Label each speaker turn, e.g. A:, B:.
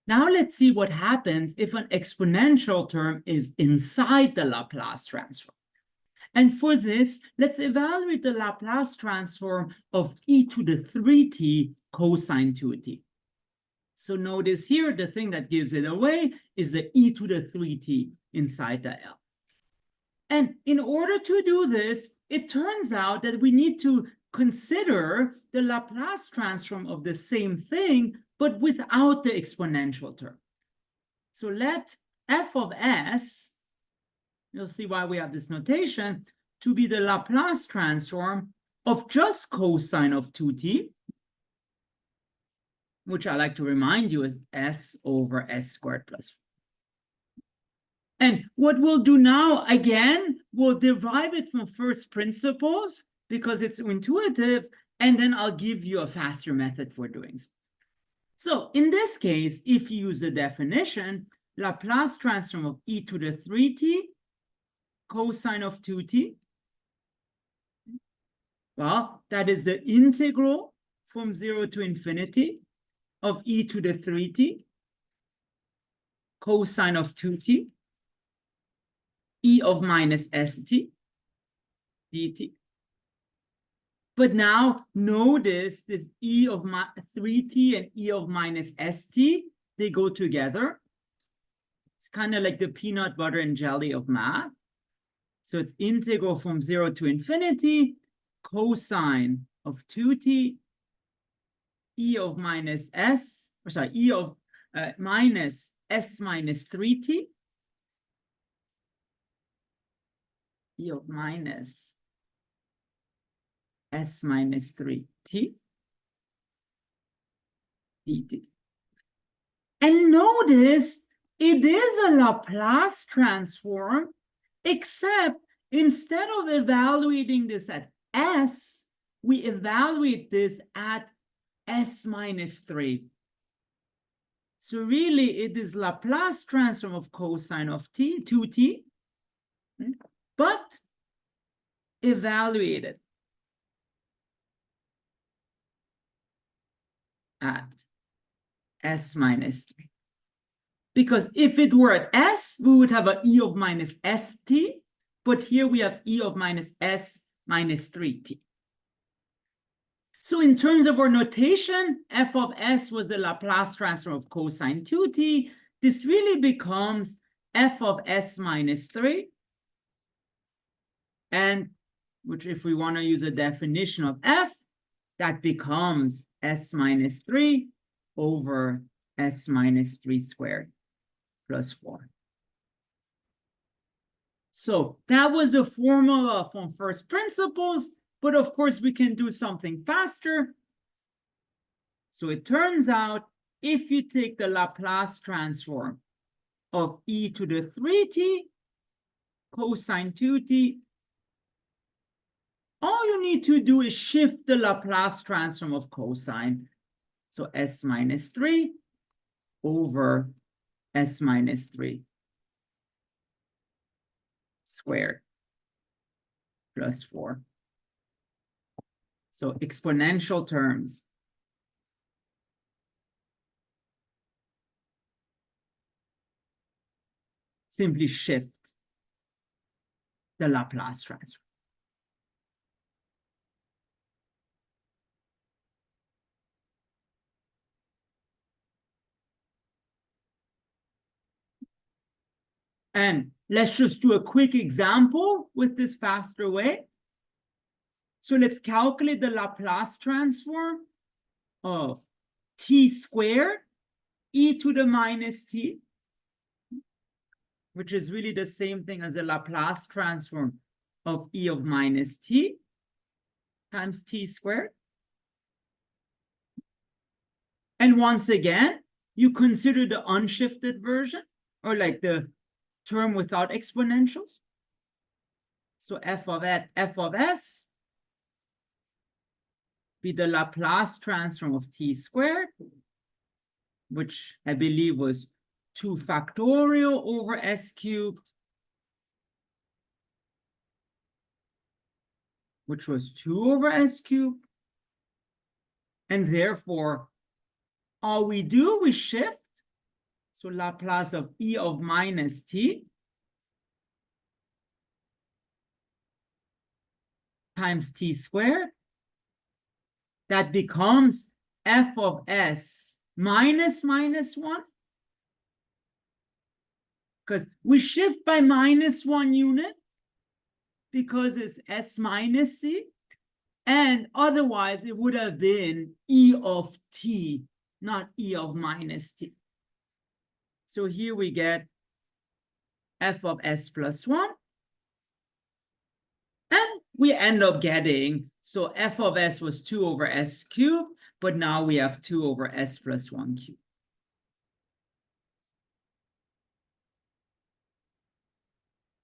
A: Now let's see what happens if an exponential term is inside the Laplace transform. And for this, let's evaluate the Laplace transform of e to the 3t cosine 2t. So notice here, the thing that gives it away is the e to the 3t inside the L. And in order to do this, it turns out that we need to consider the Laplace transform of the same thing, but without the exponential term. So let f of s, you'll see why we have this notation, to be the Laplace transform of just cosine of 2t, which I like to remind you is s over s squared plus 4. And what we'll do now, again, we'll derive it from first principles because it's intuitive, and then I'll give you a faster method for doing so. So in this case, if you use the definition, Laplace transform of e to the 3t cosine of 2t, well, that is the integral from 0 to infinity of e to the 3t cosine of 2t e of minus st dt. But now notice this e of 3t and e of minus st, they go together. It's kind of like the peanut butter and jelly of math. So it's integral from 0 to infinity cosine of 2t e of minus s, or sorry, e of minus s minus 3t e of minus s minus 3t dt. And notice it is a Laplace transform, except instead of evaluating this at s, we evaluate this at s minus 3. So really it is Laplace transform of cosine of t, 2t, but evaluated at s minus 3. Because if it were at s, we would have an e of minus st, but here we have e of minus s minus 3t. So in terms of our notation, f of s was the Laplace transform of cosine 2t. This really becomes f of s minus 3. And which, if we want to use a definition of f, that becomes s minus 3 over s minus 3 squared plus 4. So that was the formula from first principles, but of course we can do something faster. So it turns out if you take the Laplace transform of e to the 3t cosine 2t, all you need to do is shift the Laplace transform of cosine. So s minus 3 over s minus 3 squared plus 4. So exponential terms. Simply shift the Laplace transform. And let's just do a quick example with this faster way. So let's calculate the Laplace transform of t squared e to the minus t, which is really the same thing as the Laplace transform of e of minus t times t squared. And once again, you consider the unshifted version, or like the term without exponentials. So f of s be the Laplace transform of t squared, which I believe was 2 factorial over s cubed, which was 2 over s cubed. And therefore, all we do is shift So Laplace of e of minus t times t squared. That becomes f of s minus 1, because we shift by -1 unit because it's s minus c, and otherwise it would have been e of t, not e of minus t. So here we get f of s plus 1, and we end up getting, so f of s was 2 over s cubed, but now we have 2 over s plus 1 cubed.